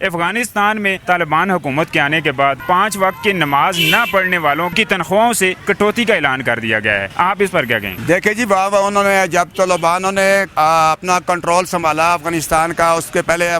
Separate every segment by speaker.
Speaker 1: افغانستان میں طالبان حکومت کے آنے کے بعد 5 وقت کی نماز نہ پڑھنے والوں کی تنخواہوں سے کٹوتی کا اعلان کر دیا گیا ہے، آپ اس پر کیا کہیں؟
Speaker 2: دیکھیں جی بابا، انہوں نے جب طالبانوں نے اپنا کنٹرول سنبھالا افغانستان کا، اس کے پہلے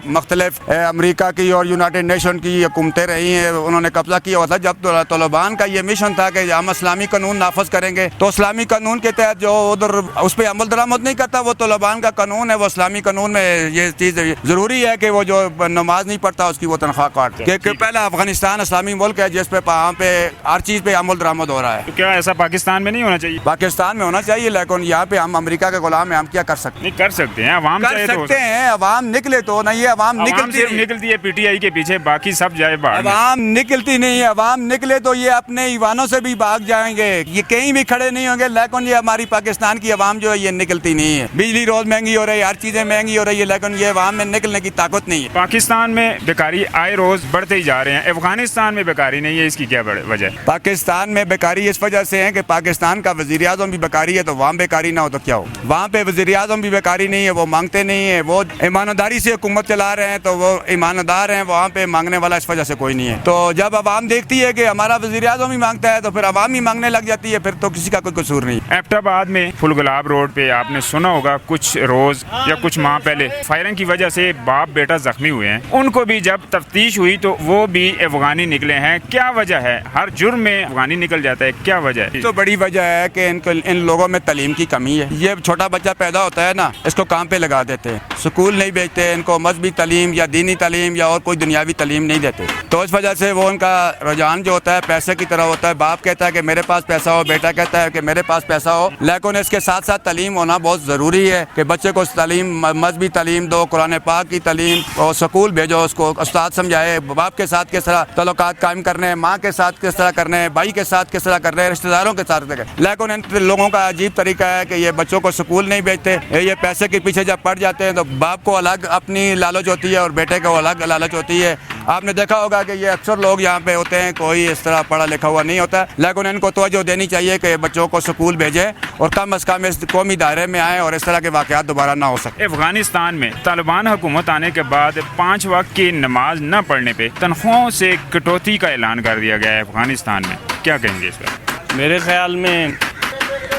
Speaker 2: مختلف امریکہ کی اور یونائٹڈ نیشن کی حکومتیں رہی ہیں، انہوں نے قبضہ کیا ہوا تھا۔ جب طالبان کا یہ مشن تھا کہ ہم اسلامی قانون نافذ کریں گے، تو اسلامی قانون کے تحت جو ادھر اس پہ عمل درآمد نہیں کرتا، وہ طالبان کا قانون ہے، وہ اسلامی قانون میں یہ چیز ضروری ہے کہ وہ جو نماز نہیں پڑھتا اس کی وہ تنخواہ کاٹ دے، کہ پہلا افغانستان اسلامی ملک ہے جس پہ وہاں پہ ہر چیز پہ عمل درآمد ہو رہا ہے۔
Speaker 1: تو کیا ایسا پاکستان میں نہیں ہونا چاہیے؟
Speaker 2: پاکستان میں ہونا چاہیے، لیکن یہاں پہ ہم امریکہ کے غلام ہیں، ہم کیا کر سکتے ہیں؟
Speaker 1: نہیں کر سکتے ہیں، عوام
Speaker 2: کر سکتے ہیں، عوام نکلے تو نہیں ہے، عوام
Speaker 1: نکلتی ہے پی ٹی آئی کے پیچھے، باقی سب جائے باہر۔
Speaker 2: عوام نکلتی نہیں ہے، عوام نکلے تو یہ اپنے ایوانوں سے بھی بھاگ جائیں گے، یہ کہیں بھی کھڑے نہیں ہوں گے، لیکن یہ ہماری پاکستان کی عوام جو ہے یہ نکلتی نہیں ہے۔ بجلی روز مہنگی ہو رہی ہے، ہر چیزیں مہنگی ہو رہی ہے، لیکن یہ عوام میں نکلنے کی طاقت نہیں ہے۔
Speaker 1: پاکستان میں بیکاری آئے روز بڑھتے ہی جا رہے ہیں، افغانستان میں بیکاری نہیں ہے، اس کی کیا وجہ ہے؟
Speaker 2: پاکستان میں بیکاری اس وجہ سے ہے کہ پاکستان کا وزیر اعظم بھی بیکاری ہے، تو وہاں بیکاری نہ ہو تو کیا ہو؟ وہاں پہ وزیر اعظم بھی بیکاری نہیں ہے، وہ مانگتے نہیں ہیں، وہ ایمانداری سے حکومت چلا رہے ہیں، تو وہ ایماندار ہیں، وہاں پہ مانگنے والا اس وجہ سے کوئی نہیں ہے۔ تو جب عوام دیکھتی ہے کہ ہمارا وزیر اعظم ہی مانگتا ہے تو پھر عوام ہی مانگنے لگ جاتی ہے، پھر تو کسی کا کوئی قصور نہیں۔
Speaker 1: ایبٹ آباد میں پھل گلاب روڈ پہ آپ نے سنا ہوگا کچھ روز یا کچھ ماہ پہلے فائرنگ کی وجہ سے باپ بیٹا زخمی ہوئے ہیں، ان کو بھی جب تفتیش ہوئی تو وہ بھی افغانی نکلے ہیں، کیا وجہ ہے؟ ہر جرم میں افغانی نکل جاتا ہے، کیا وجہ ہے؟
Speaker 2: تو بڑی وجہ ہے کہ ان لوگوں میں تعلیم کی کمی ہے۔ یہ چھوٹا بچہ پیدا ہوتا ہے نا، اس کو کام پہ لگا دیتے ہیں، سکول نہیں بھیجتے، ان کو مذہبی تعلیم یا دینی تعلیم یا اور کوئی دنیاوی تعلیم نہیں دیتے، تو اس وجہ سے وہ ان کا رجحان جو ہوتا ہے پیسے کی طرح ہوتا ہے۔ باپ کہتا ہے کہ میرے پاس پیسہ ہو، بیٹا کہتا ہے کہ میرے پاس پیسہ ہو، لیکن اس کے ساتھ ساتھ تعلیم ہونا بہت ضروری ہے کہ بچے کو تعلیم، مذہبی تعلیم دو، قرآن پاک کی تعلیم، اور سکول بھیجو، اس کو استاد سمجھائے باپ کے ساتھ کس طرح تعلقات قائم کرنے ہیں، ماں کے ساتھ کس طرح کرنے ہیں، بھائی کے ساتھ کس طرح کرنے ہیں، رشتہ داروں کے ساتھ۔ لیکن ان لوگوں کا عجیب طریقہ ہے کہ یہ بچوں کو سکول نہیں بھیجتے، یہ پیسے کے پیچھے جب پڑ جاتے ہیں تو باپ کو الگ اپنی لالچ ہوتی ہے اور بیٹے کو الگ لالچ ہوتی ہے۔ آپ نے دیکھا ہوگا کہ یہ اکثر لوگ یہاں پہ ہوتے ہیں، کوئی اس طرح پڑھا لکھا ہوا نہیں ہوتا، لیکن ان کو توجہ دینی چاہیے کہ بچوں کو سکول بھیجیں اور کم از کم اس قومی دائرے میں آئیں اور اس طرح کے واقعات دوبارہ نہ ہو سکے۔
Speaker 1: افغانستان میں طالبان حکومت آنے کے بعد 5 وقت کی نماز نہ پڑھنے پہ تنخواہوں سے کٹوتی کا اعلان کر دیا گیا ہے افغانستان میں، کیا کہیں گے اس پر؟
Speaker 3: میرے خیال میں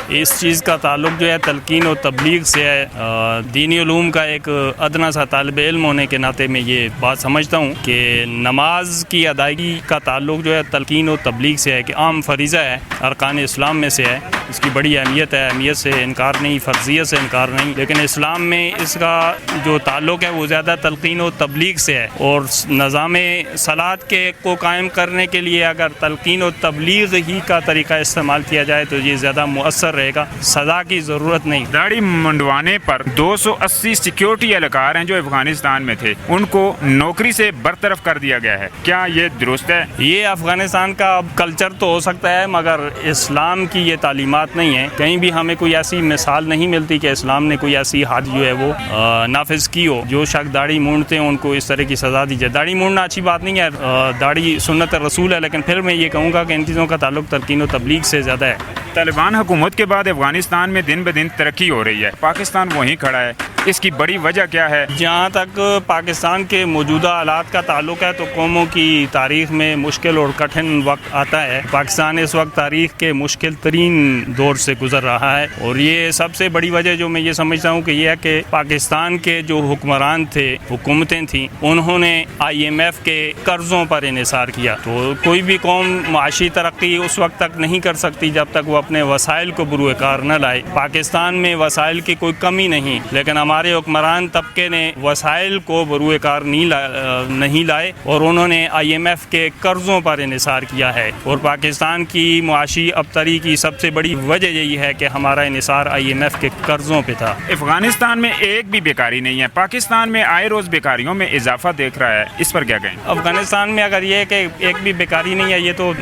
Speaker 3: اس چیز کا تعلق جو ہے تلقین و تبلیغ سے ہے۔ دینی علوم کا ایک ادنا سا طالب علم ہونے کے ناطے میں یہ بات سمجھتا ہوں کہ نماز کی ادائیگی کا تعلق جو ہے تلقین و تبلیغ سے ہے، کہ عام فریضہ ہے، ارکان اسلام میں سے ہے، اس کی بڑی اہمیت ہے، اہمیت سے انکار نہیں، فرضیت سے انکار نہیں، لیکن اسلام میں اس کا جو تعلق ہے وہ زیادہ تلقین و تبلیغ سے ہے، اور نظام صلاۃ کے کو قائم کرنے کے لیے اگر تلقین و تبلیغ ہی کا طریقہ استعمال کیا جائے تو یہ زیادہ مؤثر رہے گا، سزا کی ضرورت نہیں۔
Speaker 1: داڑھی منڈوانے پر 280 سیکیورٹی اہلکار ہیں جو افغانستان میں تھے، ان کو نوکری سے برطرف کر دیا گیا ہے، کیا یہ درست ہے؟
Speaker 3: یہ افغانستان کا کلچر تو ہو سکتا ہے، مگر اسلام کی یہ تعلیمات نہیں ہے، کہیں بھی ہمیں کوئی ایسی مثال نہیں ملتی کہ اسلام نے کوئی ایسی حد جو ہے وہ نافذ کی ہو۔ جو شخص داڑھی مونڈتے ہیں ان کو اس طرح کی سزا دی جائے۔ داڑھی مونڈنا اچھی بات نہیں ہے، داڑھی سنت رسول ہے، لیکن پھر میں یہ کہوں گا کہ ان چیزوں کا تعلق تلقین و تبلیغ سے زیادہ ہے۔
Speaker 1: طالبان حکومت کے بعد افغانستان میں دن بدن ترقی ہو رہی ہے، پاکستان وہیں کھڑا ہے، اس کی بڑی وجہ کیا ہے؟
Speaker 3: جہاں تک پاکستان کے موجودہ حالات کا تعلق ہے تو قوموں کی تاریخ میں مشکل اور کٹھن وقت آتا ہے۔ پاکستان اس وقت تاریخ کے مشکل ترین دور سے گزر رہا ہے، اور یہ سب سے بڑی وجہ جو میں یہ سمجھتا ہوں کہ یہ ہے کہ پاکستان کے جو حکمران تھے، حکومتیں تھیں، انہوں نے IMF کے قرضوں پر انحصار کیا۔ تو کوئی بھی قوم معاشی ترقی اس وقت تک نہیں کر سکتی جب تک وہ اپنے وسائل کو بروئے کار نہ لائے۔ پاکستان میں وسائل کی کوئی کمی نہیں، لیکن ہمارے حکمران طبقے نے وسائل کو بروئے کار نہیں لائے، اور انہوں نے IMF کے قرضوں پر انحصار کیا ہے، اور پاکستان کی معاشی ابتری کی سب سے بڑی وجہ یہی ہے کہ ہمارا انحصار IMF کے قرضوں پہ تھا۔
Speaker 1: افغانستان میں ایک بھی بیکاری نہیں ہے، پاکستان میں آئے روز بیکاریوں میں اضافہ دیکھ رہا ہے، اس پر کیا کہیں؟
Speaker 3: افغانستان میں اگر یہ کہ ایک بھی بیکاری نہیں ہے، یہ تو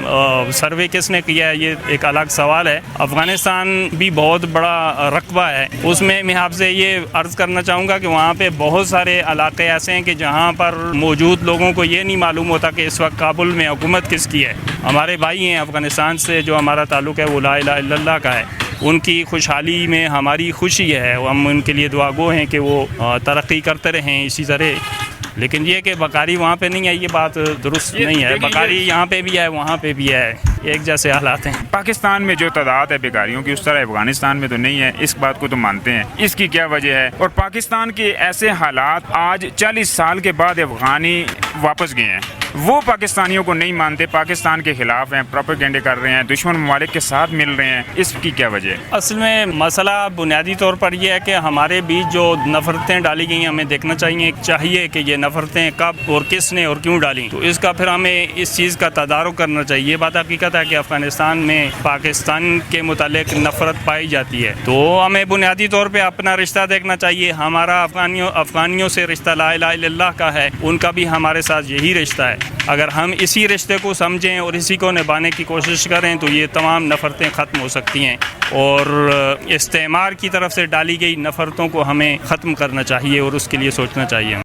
Speaker 3: سروے کس نے کیا ہے یہ ایک الگ سوال ہے۔ افغانستان بھی بہت بڑا رقبہ ہے، اس میں آپ سے یہ عرض کرنا چاہوں گا کہ وہاں پہ بہت سارے علاقے ایسے ہیں کہ جہاں پر موجود لوگوں کو یہ نہیں معلوم ہوتا کہ اس وقت کابل میں حکومت کس کی ہے۔ ہمارے بھائی ہیں افغانستان سے جو ہمارا تعلق ہے وہ لا الہ الا اللہ کا ہے، ان کی خوشحالی میں ہماری خوشی ہے، ہم ان کے لیے دعا گو ہیں کہ وہ ترقی کرتے رہیں اسی طرح۔ لیکن یہ کہ بکاری وہاں پہ نہیں ہے، یہ بات درست نہیں ہے. بکاری یہاں پہ بھی ہے، وہاں پہ بھی ہے، ایک جیسے حالات ہیں.
Speaker 1: پاکستان میں جو تعداد ہے بیکاریوں کی اس طرح افغانستان میں تو نہیں ہے، اس بات کو تو مانتے ہیں. اس کی کیا وجہ ہے؟ اور پاکستان کے ایسے حالات آج 40 سال کے بعد افغانی واپس گئے ہیں، وہ پاکستانیوں کو نہیں مانتے، پاکستان کے خلاف ہیں، پروپیگنڈے کر رہے ہیں، دشمن ممالک کے ساتھ مل رہے ہیں. اس کی کیا وجہ ہے؟
Speaker 3: اصل میں مسئلہ بنیادی طور پر یہ ہے کہ ہمارے بیچ جو نفرتیں ڈالی گئی ہیں ہمیں دیکھنا چاہیے کہ یہ نفرتیں کب اور کس نے اور کیوں ڈالیں. تو اس کا پھر ہمیں اس چیز کا تدارک کرنا چاہیے. یہ بات حقیقت ہے کہ افغانستان میں پاکستان کے متعلق نفرت پائی جاتی ہے، تو ہمیں بنیادی طور پہ اپنا رشتہ دیکھنا چاہیے. ہمارا افغانیوں سے رشتہ لا الہ الا اللہ کا ہے، ان کا بھی ہمارے ساتھ یہی رشتہ ہے. اگر ہم اسی رشتے کو سمجھیں اور اسی کو نبھانے کی کوشش کریں تو یہ تمام نفرتیں ختم ہو سکتی ہیں، اور استعمار کی طرف سے ڈالی گئی نفرتوں کو ہمیں ختم کرنا چاہیے اور اس کے لیے سوچنا چاہیے.